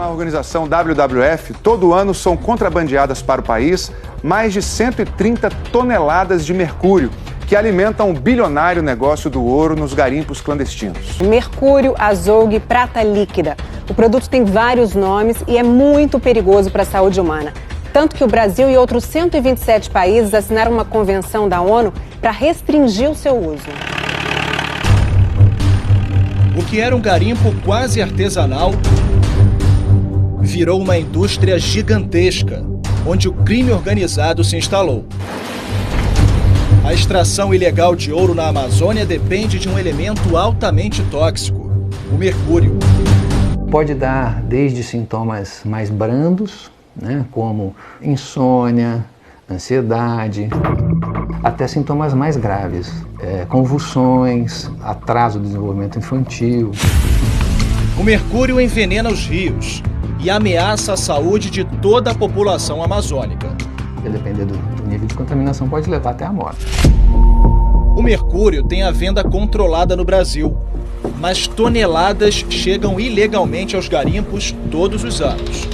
a organização WWF, todo ano são contrabandeadas para o país mais de 130 toneladas de mercúrio, que alimentam o bilionário negócio do ouro nos garimpos clandestinos. Mercúrio, azougue e prata líquida. O produto tem vários nomes e é muito perigoso para a saúde humana. Tanto que o Brasil e outros 127 países assinaram uma convenção da ONU para restringir o seu uso. O que era um garimpo quase artesanal virou uma indústria gigantesca, onde o crime organizado se instalou. A extração ilegal de ouro na Amazônia depende de um elemento altamente tóxico, o mercúrio. Pode dar desde sintomas mais brandos, como insônia, ansiedade, até sintomas mais graves, convulsões, atraso do desenvolvimento infantil. O mercúrio envenena os rios e ameaça a saúde de toda a população amazônica. Dependendo do nível de contaminação, pode levar até a morte. O mercúrio tem a venda controlada no Brasil, mas toneladas chegam ilegalmente aos garimpos todos os anos.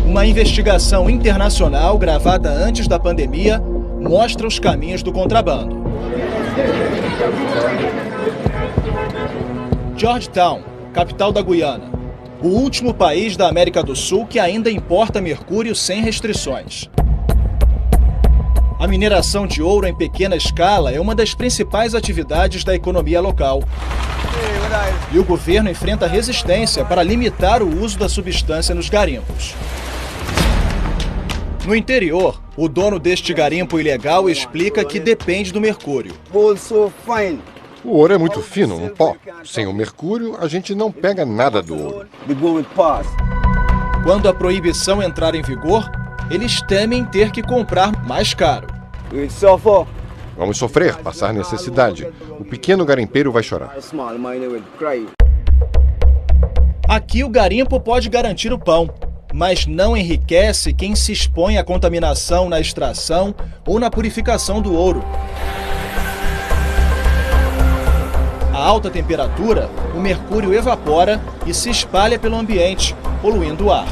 Uma investigação internacional gravada antes da pandemia mostra os caminhos do contrabando. Georgetown, capital da Guiana, o último país da América do Sul que ainda importa mercúrio sem restrições. A mineração de ouro em pequena escala é uma das principais atividades da economia local. E o governo enfrenta resistência para limitar o uso da substância nos garimpos. No interior, o dono deste garimpo ilegal explica que depende do mercúrio. O ouro é muito fino, um pó. Sem o mercúrio, a gente não pega nada do ouro. Quando a proibição entrar em vigor, eles temem ter que comprar mais caro. Vamos sofrer, passar necessidade. O pequeno garimpeiro vai chorar. Aqui o garimpo pode garantir o pão, mas não enriquece quem se expõe à contaminação na extração ou na purificação do ouro. A alta temperatura, o mercúrio evapora e se espalha pelo ambiente, poluindo o ar.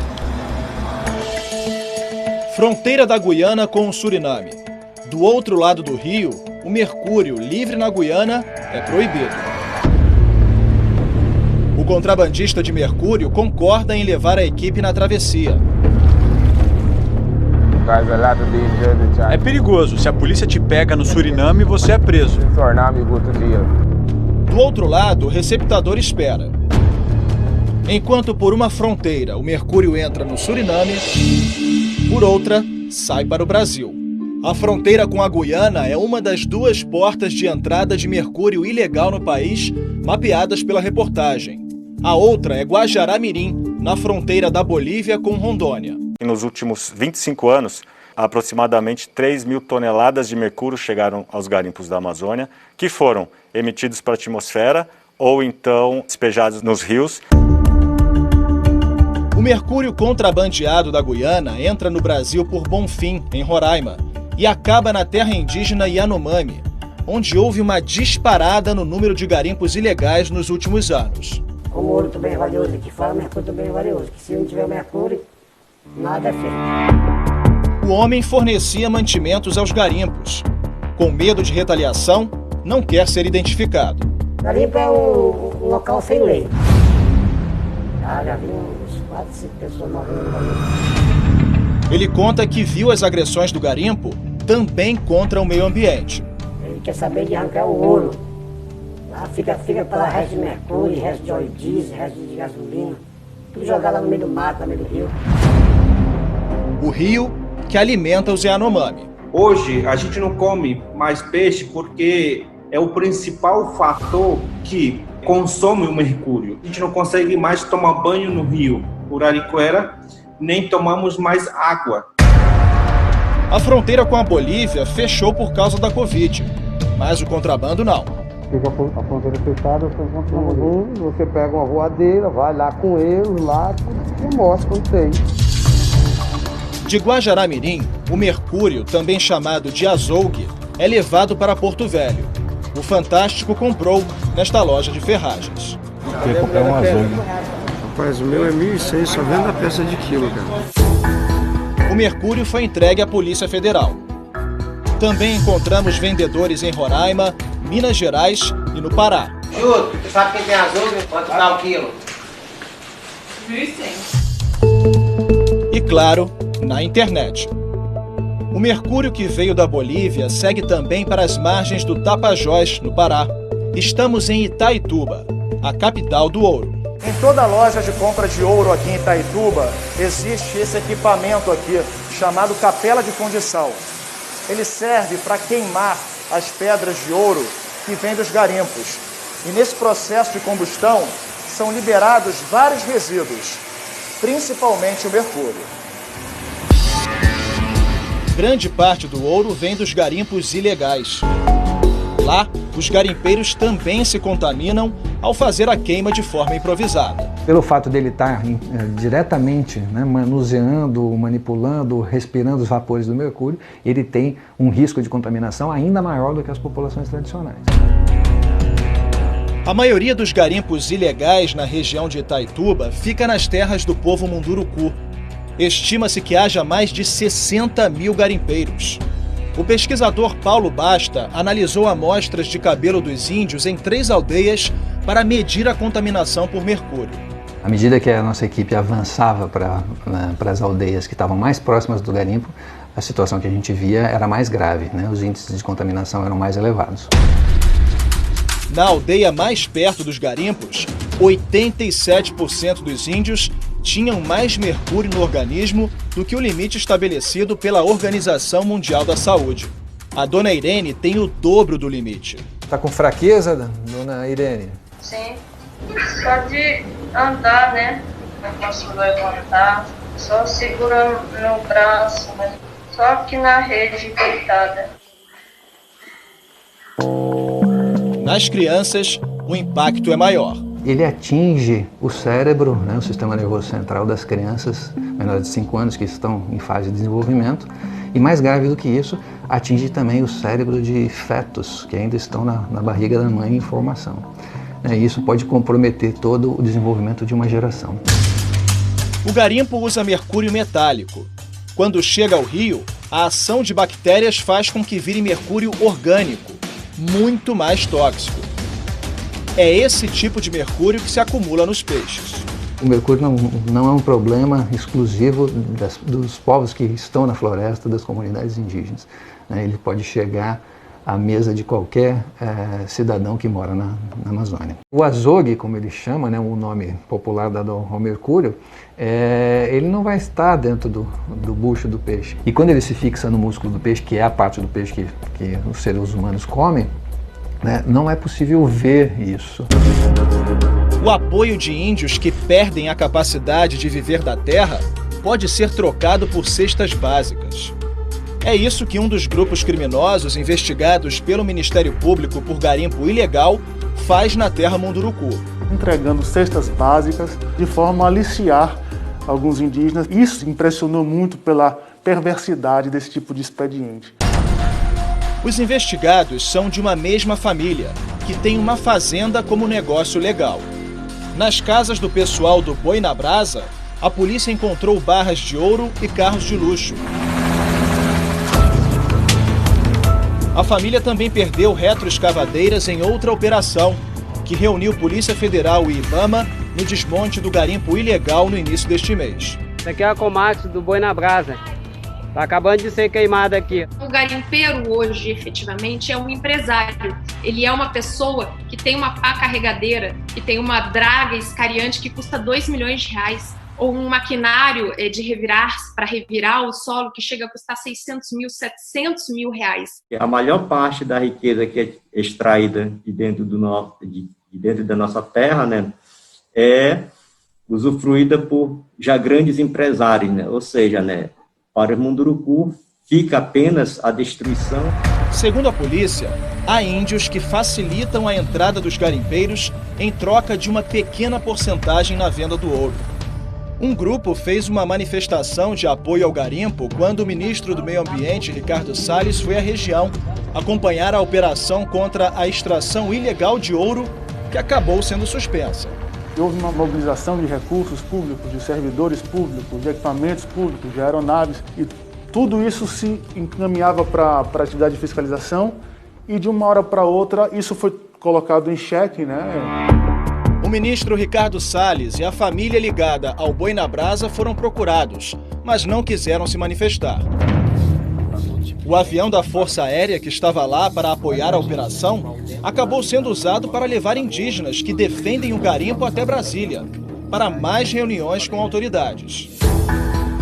Fronteira da Guiana com o Suriname. Do outro lado do rio, o mercúrio livre na Guiana é proibido. O contrabandista de mercúrio concorda em levar a equipe na travessia. É perigoso. Se a polícia te pega no Suriname, você é preso. Do outro lado, o receptador espera. Enquanto por uma fronteira o mercúrio entra no Suriname, por outra, sai para o Brasil. A fronteira com a Guiana é uma das duas portas de entrada de mercúrio ilegal no país, mapeadas pela reportagem. A outra é Guajará-Mirim, na fronteira da Bolívia com Rondônia. Nos últimos 25 anos, aproximadamente 3 mil toneladas de mercúrio chegaram aos garimpos da Amazônia, que foram emitidos para a atmosfera ou então despejados nos rios. O mercúrio contrabandeado da Guiana entra no Brasil por Bonfim, em Roraima, e acaba na terra indígena Yanomami, onde houve uma disparada no número de garimpos ilegais nos últimos anos. Como o ouro também é valioso aqui fora, o mercúrio também é valioso, que se não tiver mercúrio, nada é feito. O homem fornecia mantimentos aos garimpos. Com medo de retaliação, não quer ser identificado. Garimpo é um local sem lei. Já vi uns 4, 5 pessoas morrendo no garimpo. Ele conta que viu as agressões do garimpo também contra o meio ambiente. Ele quer saber de arrancar o ouro. Lá fica pela resto de mercúrio, resto de óleo diesel, resto de gasolina. Tudo jogado lá no meio do mato, no meio do rio. O rio que alimenta os Yanomami. Hoje a gente não come mais peixe porque é o principal fator que consome o mercúrio. A gente não consegue mais tomar banho no rio Uraricuera, nem tomamos mais água. A fronteira com a Bolívia fechou por causa da Covid, mas o contrabando não. Fica a fronteira fechada, você pega uma voadeira, vai lá com ele, lá e mostra quando tem. De Guajará-Mirim, o mercúrio, também chamado de azougue, é levado para Porto Velho. O Fantástico comprou nesta loja de ferragens. Queria comprar um azougue. Rapaz, o meu é 1.100, só vendo a peça de quilo, cara. O mercúrio foi entregue à Polícia Federal. Também encontramos vendedores em Roraima, Minas Gerais e no Pará. Juro, tu sabe quem tem azul? Quanto dá o quilo? 1.100. E claro, na internet. O mercúrio que veio da Bolívia segue também para as margens do Tapajós, no Pará. Estamos em Itaituba, a capital do ouro. Em toda loja de compra de ouro aqui em Itaituba, existe esse equipamento aqui, chamado capela de fundição. Ele serve para queimar as pedras de ouro que vêm dos garimpos. E nesse processo de combustão, são liberados vários resíduos, principalmente o mercúrio. Grande parte do ouro vem dos garimpos ilegais. Lá, os garimpeiros também se contaminam ao fazer a queima de forma improvisada. Pelo fato dele estar diretamente manuseando, manipulando, respirando os vapores do mercúrio, ele tem um risco de contaminação ainda maior do que as populações tradicionais. A maioria dos garimpos ilegais na região de Itaituba fica nas terras do povo Munduruku. Estima-se que haja mais de 60 mil garimpeiros. O pesquisador Paulo Basta analisou amostras de cabelo dos índios em 3 aldeias para medir a contaminação por mercúrio. À medida que a nossa equipe avançava para as aldeias que estavam mais próximas do garimpo, a situação que a gente via era mais grave, Os índices de contaminação eram mais elevados. Na aldeia mais perto dos garimpos, 87% dos índios tinham mais mercúrio no organismo do que o limite estabelecido pela Organização Mundial da Saúde. A dona Irene tem o dobro do limite. Está com fraqueza, dona Irene? Sim, só de andar, Não posso levantar, só segurando no braço, só aqui na rede, coitada. Nas crianças, o impacto é maior. Ele atinge o cérebro, o sistema nervoso central das crianças menores de 5 anos que estão em fase de desenvolvimento. E mais grave do que isso, atinge também o cérebro de fetos que ainda estão na barriga da mãe em formação. E isso pode comprometer todo o desenvolvimento de uma geração. O garimpo usa mercúrio metálico. Quando chega ao rio, a ação de bactérias faz com que vire mercúrio orgânico, muito mais tóxico. É esse tipo de mercúrio que se acumula nos peixes. O mercúrio não é um problema exclusivo dos povos que estão na floresta, das comunidades indígenas. Ele pode chegar à mesa de qualquer cidadão que mora na Amazônia. O azogue, como ele chama, o nome popular dado ao mercúrio, ele não vai estar dentro do bucho do peixe. E quando ele se fixa no músculo do peixe, que é a parte do peixe que os seres humanos comem, não é possível ver isso. O apoio de índios que perdem a capacidade de viver da terra pode ser trocado por cestas básicas. É isso que um dos grupos criminosos investigados pelo Ministério Público por garimpo ilegal faz na terra Munduruku. Entregando cestas básicas de forma a aliciar alguns indígenas. Isso impressionou muito pela perversidade desse tipo de expediente. Os investigados são de uma mesma família, que tem uma fazenda como negócio legal. Nas casas do pessoal do Boi na Brasa, a polícia encontrou barras de ouro e carros de luxo. A família também perdeu retroescavadeiras em outra operação, que reuniu Polícia Federal e IBAMA no desmonte do garimpo ilegal no início deste mês. Isso aqui é a Komatsu do Boi na Brasa. Está acabando de ser queimada aqui. O garimpeiro hoje, efetivamente, é um empresário. Ele é uma pessoa que tem uma pá carregadeira, que tem uma draga escariante que custa R$2 milhões, ou um maquinário de revirar para revirar o solo que chega a custar 600 mil, 700 mil reais. A maior parte da riqueza que é extraída de dentro da nossa terra, é usufruída por já grandes empresários, ou seja, para o Munduruku fica apenas a destruição. Segundo a polícia, há índios que facilitam a entrada dos garimpeiros em troca de uma pequena porcentagem na venda do ouro. Um grupo fez uma manifestação de apoio ao garimpo quando o ministro do Meio Ambiente, Ricardo Salles, foi à região acompanhar a operação contra a extração ilegal de ouro, que acabou sendo suspensa. Houve uma mobilização de recursos públicos, de servidores públicos, de equipamentos públicos, de aeronaves, e tudo isso se encaminhava para a atividade de fiscalização, e de uma hora para outra isso foi colocado em xeque, né? O ministro Ricardo Salles e a família ligada ao Boi na Brasa foram procurados, mas não quiseram se manifestar. O avião da Força Aérea que estava lá para apoiar a operação acabou sendo usado para levar indígenas que defendem o garimpo até Brasília, para mais reuniões com autoridades.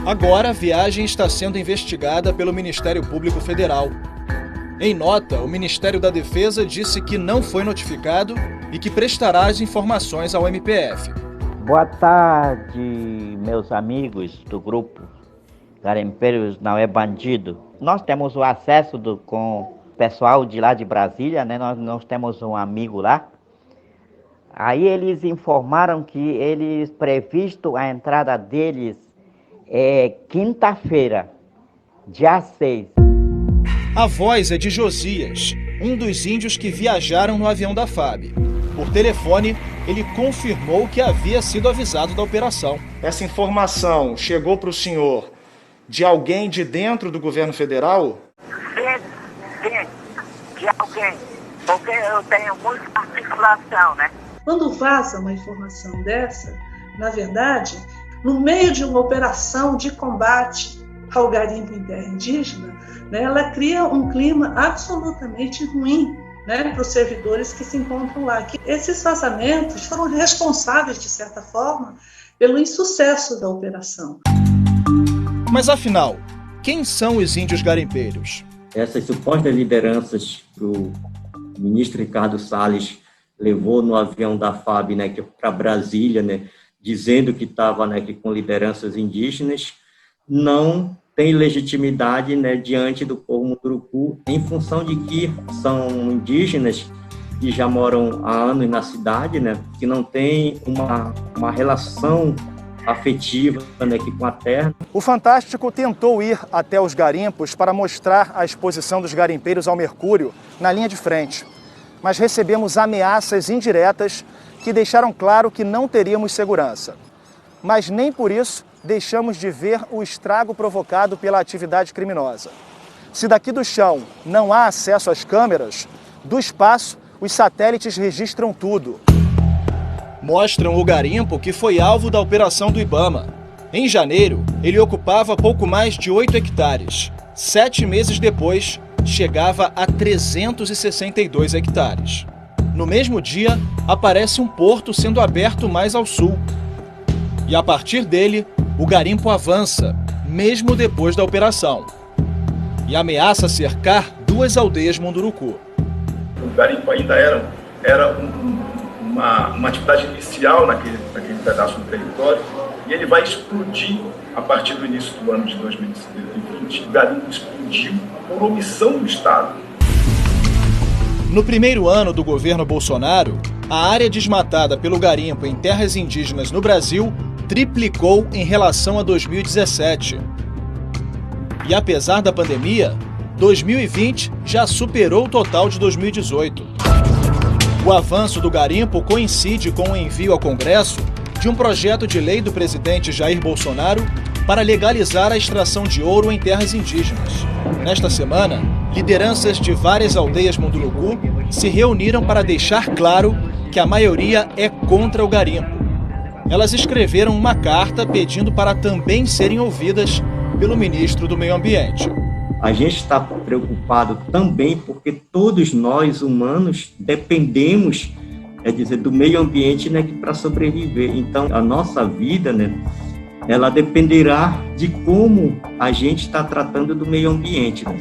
Agora, a viagem está sendo investigada pelo Ministério Público Federal. Em nota, o Ministério da Defesa disse que não foi notificado e que prestará as informações ao MPF. Boa tarde, meus amigos do grupo Garimpeiros Não é Bandido. Nós temos o acesso com o pessoal de lá de Brasília, né? Nós temos um amigo lá. Aí eles informaram que eles previsto a entrada deles quinta-feira, dia 6. A voz é de Josias, um dos índios que viajaram no avião da FAB. Por telefone, ele confirmou que havia sido avisado da operação. Essa informação chegou para o senhor de alguém de dentro do governo federal? Sim, de alguém, porque eu tenho muita articulação, né? Quando vaza uma informação dessa, na verdade, no meio de uma operação de combate ao garimpo em terra indígena, né, ela cria um clima absolutamente ruim, né, para os servidores que se encontram lá. Que esses vazamentos foram responsáveis, de certa forma, pelo insucesso da operação. Mas afinal, quem são os índios garimpeiros? Essas supostas lideranças que o ministro Ricardo Salles levou no avião da FAB, né, para Brasília, né, dizendo que estava, né, com lideranças indígenas, não tem legitimidade, né, diante do povo Munduruku, em função de que são indígenas que já moram há anos na cidade, né, que não tem uma relação afetiva, né, aqui com a terra. O Fantástico tentou ir até os garimpos para mostrar a exposição dos garimpeiros ao mercúrio na linha de frente, mas recebemos ameaças indiretas que deixaram claro que não teríamos segurança. Mas nem por isso deixamos de ver o estrago provocado pela atividade criminosa. Se daqui do chão não há acesso às câmeras, do espaço os satélites registram tudo. Mostram o garimpo que foi alvo da operação do Ibama. Em janeiro, ele ocupava pouco mais de 8 hectares. 7 meses depois, chegava a 362 hectares. No mesmo dia, aparece um porto sendo aberto mais ao sul. E a partir dele, o garimpo avança, mesmo depois da operação. E ameaça cercar 2 aldeias Munduruku. O garimpo ainda era uma atividade inicial naquele pedaço do território, e ele vai explodir a partir do início do ano de 2020. O garimpo explodiu por omissão do Estado. No primeiro ano do governo Bolsonaro, a área desmatada pelo garimpo em terras indígenas no Brasil triplicou em relação a 2017. E apesar da pandemia, 2020 já superou o total de 2018. O avanço do garimpo coincide com o envio ao Congresso de um projeto de lei do presidente Jair Bolsonaro para legalizar a extração de ouro em terras indígenas. Nesta semana, lideranças de várias aldeias Munduruku se reuniram para deixar claro que a maioria é contra o garimpo. Elas escreveram uma carta pedindo para também serem ouvidas pelo ministro do Meio Ambiente. A gente está preocupado também porque todos nós, humanos, dependemos, do meio ambiente, né, para sobreviver. Então, a nossa vida, né, ela dependerá de como a gente está tratando do meio ambiente. Né?